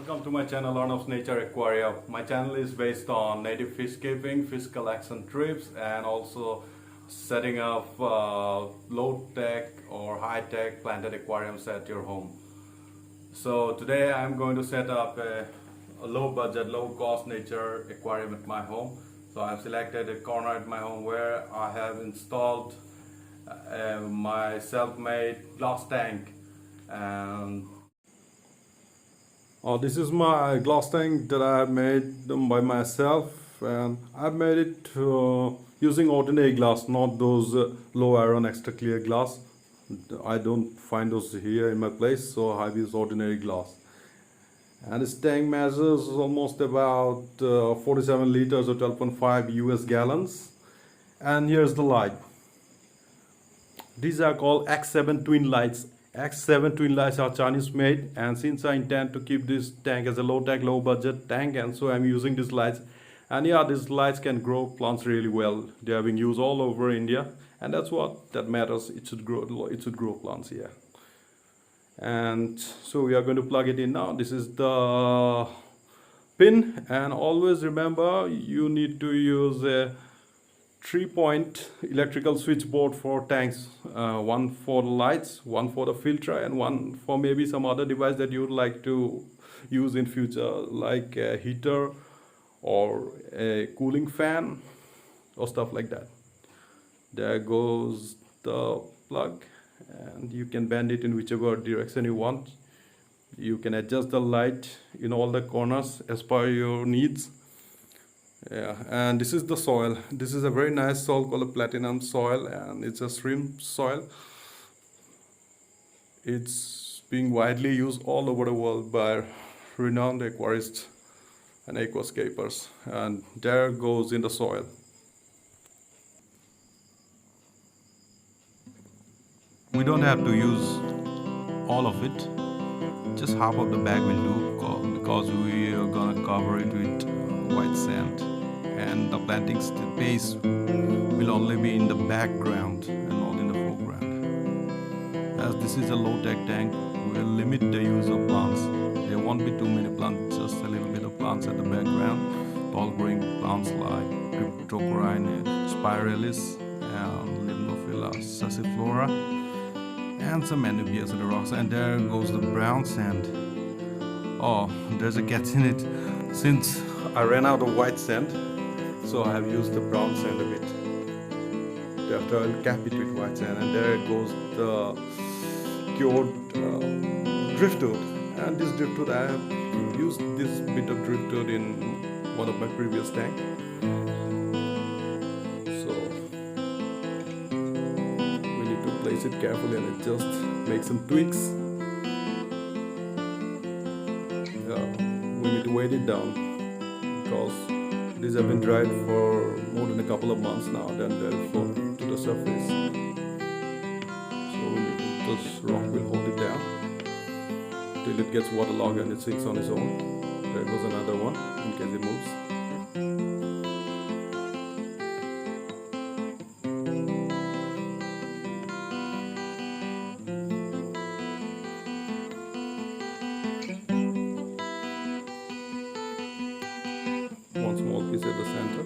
Welcome to my channel Learn of Nature Aquarium. My channel is based on native fish keeping, fish collection trips, and also setting up low-tech or high-tech planted aquariums at your home. So today I'm going to set up a low-budget, low-cost nature aquarium at my home. So I've selected a corner at my home where I have installed my self-made glass tank. And this is my glass tank that I have made by myself, and I've made it using ordinary glass, not those low iron extra clear glass. I don't find those here in my place, so I've used ordinary glass. And this tank measures almost about 47 liters or 12.5 US gallons. And here's the light. These are called X7 twin lights. X7 twin lights are Chinese made, and since I intend to keep this tank as a low-tech, low-budget tank, and so I'm using these lights. And yeah, these lights can grow plants really well. They are being used all over India, and that's what that matters. It should grow plants here. And so we are going to plug it in now. This is the pin, and always remember you need to use a 3-point electrical switchboard for tanks, one for the lights, one for the filter, and one for maybe some other device that you would like to use in future, like a heater or a cooling fan or stuff like that. There goes the plug, and you can bend it in whichever direction you want. You can adjust the light in all the corners as per your needs. Yeah, and this is the soil. This is a very nice soil called a platinum soil, and it's a shrimp soil. It's being widely used all over the world by renowned aquarists and aquascapers. And there goes in the soil. We don't have to use all of it. Just half of the bag will do, because we are gonna cover it with white sand, and the planting space will only be in the background and not in the foreground. As this is a low-tech tank, we will limit the use of plants. There won't be too many plants, just a little bit of plants at the background. Tall growing plants like Cryptocoryne, spiralis, and Limnophila, sessiflora, and some Anubias in the rocks. And there goes the brown sand. Oh, there's a catch in it. Since I ran out of white sand, so I have used the brown sand a bit. After I'll cap it with white sand, and there goes the cured driftwood. And this driftwood, I have used this bit of driftwood in one of my previous tanks. So we need to place it carefully, and it just makes some tweaks. We need to weight it down, because these have been dried for more than a couple of months now. Then they'll float to the surface. So we need to, this rock will hold it down till it gets waterlogged and it sinks on its own. There goes another one in case it moves. One small piece at the center.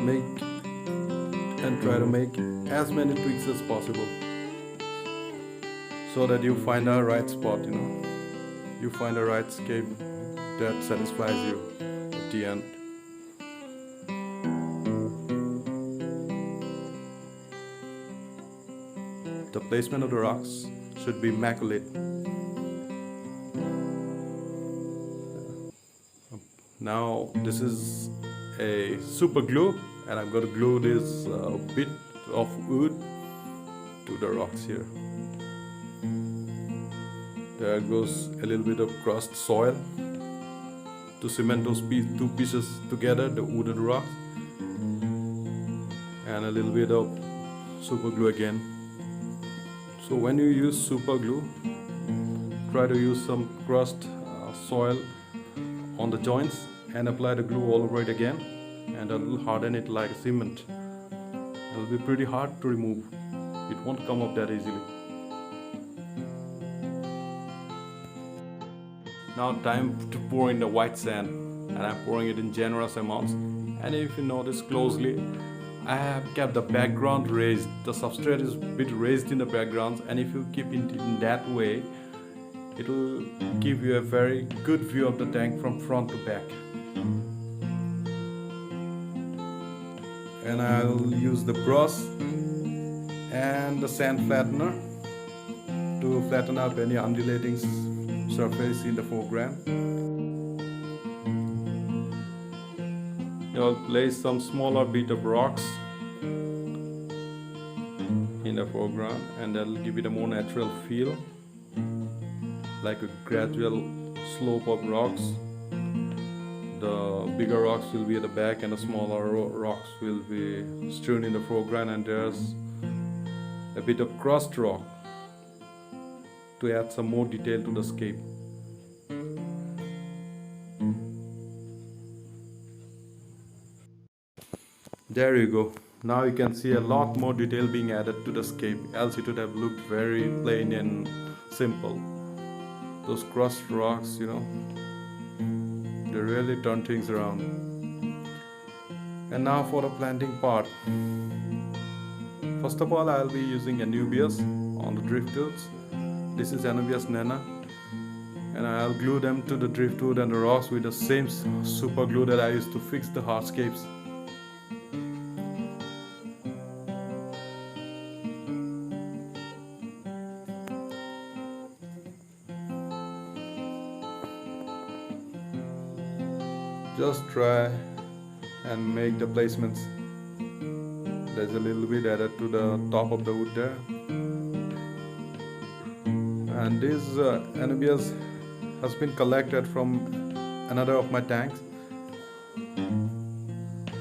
Make and try to make as many tweaks as possible, so that you find a right spot, you find a right scape that satisfies you at the end. The placement of the rocks should be immaculate. Now this is a super glue, and I'm going to glue this bit of wood to the rocks here. There goes a little bit of crushed soil to cement those two pieces together, the wood and the rocks, and a little bit of super glue again. So when you use super glue, try to use some crushed soil on the joints and apply the glue all over it again. and I'll harden it like cement. It'll be pretty hard to remove. It won't come up that easily. Now time to pour in the white sand, and I'm pouring it in generous amounts. And if you notice closely, I have kept the background raised. The substrate is a bit raised in the background, and if you keep it in that way, it will give you a very good view of the tank from front to back. And I'll use the brush and the sand flattener to flatten up any undulating surface in the foreground. I'll place some smaller bit of rocks in the foreground, and that'll give it a more natural feel, like a gradual slope of rocks. The bigger rocks will be at the back and the smaller rocks will be strewn in the foreground, and there's a bit of crushed rock to add some more detail to the scape. There you go. Now you can see a lot more detail being added to the scape, else it would have looked very plain and simple. Those crushed rocks, you know, they really turn things around. And now for the planting part. First of all, I'll be using Anubias on the driftwoods. This is Anubias Nana, and I'll glue them to the driftwood and the rocks with the same super glue that I used to fix the hardscapes. Just try and make the placements. There's a little bit added to the top of the wood there. And this Anubias has been collected from another of my tanks.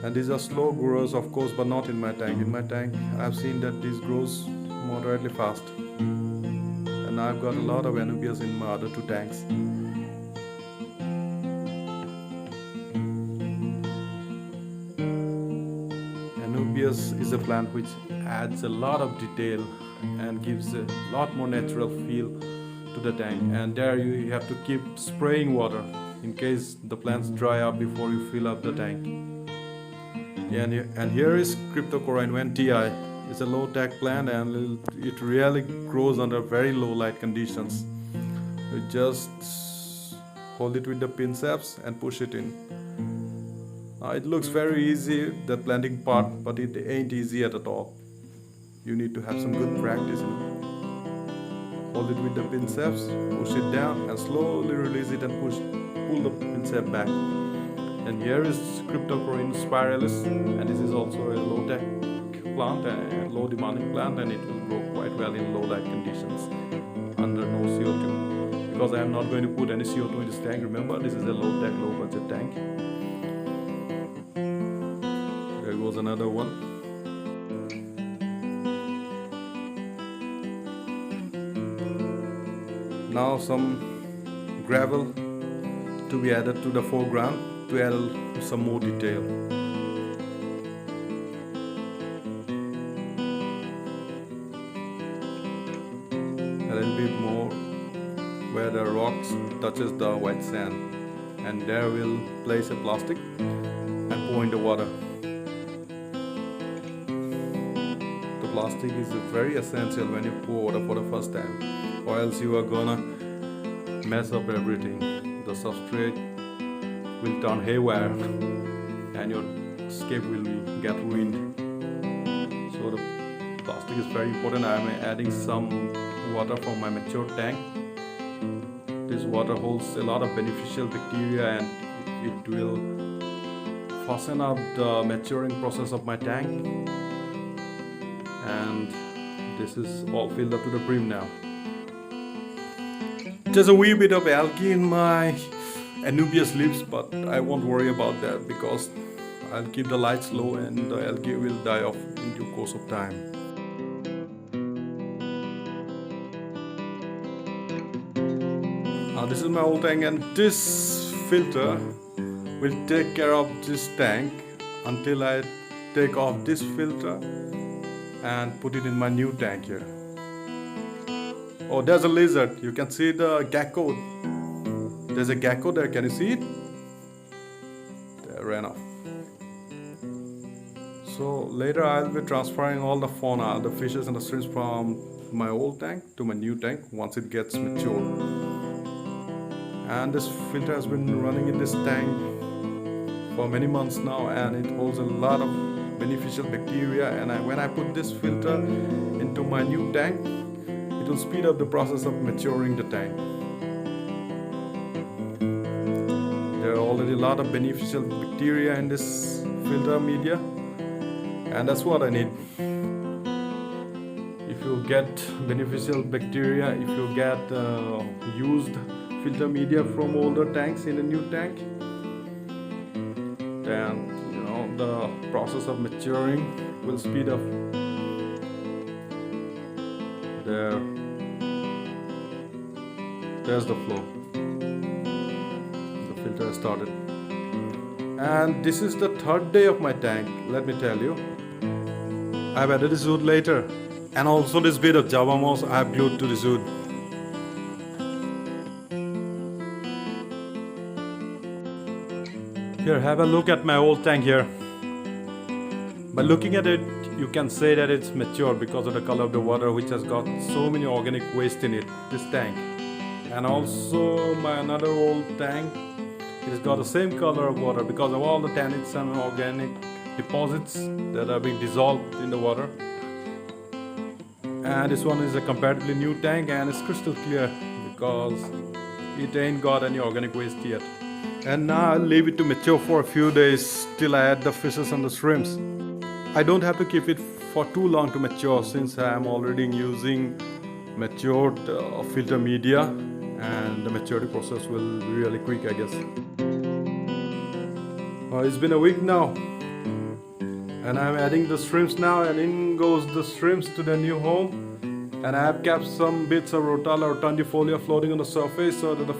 And these are slow growers, of course, but not in my tank. In my tank, I've seen that this grows moderately fast. And I've got a lot of Anubias in my other two tanks. Anubias is a plant which adds a lot of detail and gives a lot more natural feel to the tank, and there you have to keep spraying water in case the plants dry up before you fill up the tank. Yeah, and here is Cryptocoryne wendtii. It's a low tech plant and it really grows under very low light conditions. You just hold it with the pinceps and push it in. It looks very easy, the planting part, but it ain't easy at all. You need to have some good practice. Hold it with the pinceps, push it down, and slowly release it and pull the pincep back. And here is Cryptocoryne spiralis, and this is also a low-tech plant, a low-demanding plant, and it will grow quite well in low-light conditions under no CO2. Because I am not going to put any CO2 in this tank. Remember, this is a low-tech, low-budget tank. There goes another one. Now some gravel to be added to the foreground to add some more detail. A little bit more where the rocks touches the white sand, and there we'll place a plastic and pour in the water. The plastic is very essential when you pour water for the first time, or else you are gonna mess up everything. The substrate will turn haywire and your scape will get ruined. So the plastic is very important. I am adding some water from my mature tank. This water holds a lot of beneficial bacteria and it will fasten up the maturing process of my tank. And this is all filled up to the brim now. There's a wee bit of algae in my Anubias leaves, but I won't worry about that because I'll keep the lights low and the algae will die off in due course of time. Now this is my old tank, and this filter will take care of this tank until I take off this filter and put it in my new tank here. Oh, there's a lizard. You can see the gecko. There's a gecko there. Can you see it? There, ran off. So later I'll be transferring all the fauna, the fishes and the shrimps from my old tank to my new tank once it gets mature. And this filter has been running in this tank for many months now, and it holds a lot of beneficial bacteria, and when I put this filter into my new tank, it will speed up the process of maturing the tank. There are already a lot of beneficial bacteria in this filter media, and that's what I need. If you get beneficial bacteria, if you get used filter media from older tanks in a new tank, then the process of maturing will speed up. There's the flow. The filter has started. And this is the third day of my tank, let me tell you. I've added this wood later, and also this bit of Java moss I have glued to this wood. Here, have a look at my old tank here. By looking at it, you can say that it's mature because of the color of the water, which has got so many organic waste in it, this tank. And also my another old tank, it has got the same color of water because of all the tannins and organic deposits that are being dissolved in the water. And this one is a comparatively new tank, and it's crystal clear because it ain't got any organic waste yet. And now I'll leave it to mature for a few days till I add the fishes and the shrimps. I don't have to keep it for too long to mature, since I am already using matured filter media, and the maturity process will be really quick, I guess. It's been a week now, and I'm adding the shrimps now, and in goes the shrimps to their new home. And I have kept some bits of rotala or tundifolia floating on the surface so that the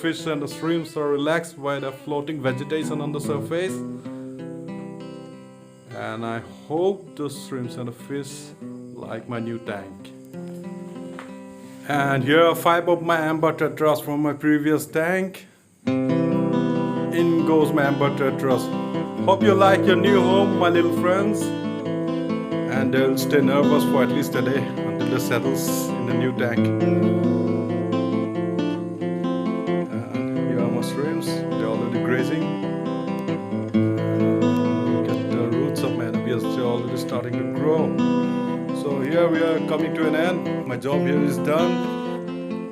fish and the shrimps are relaxed by the floating vegetation on the surface. And I hope the shrimps and the fish like my new tank. And here are 5 of my amber tetras from my previous tank. In goes my amber tetras. Hope you like your new home, my little friends. And they'll stay nervous for at least a day until they settles in the new tank. And here are my shrimps. They're already grazing. They're already starting to grow. So here we are coming to an end. My job here is done.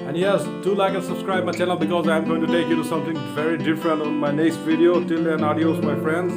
And yes, do like and subscribe my channel because I'm going to take you to something very different on my next video. Till then, adios my friends.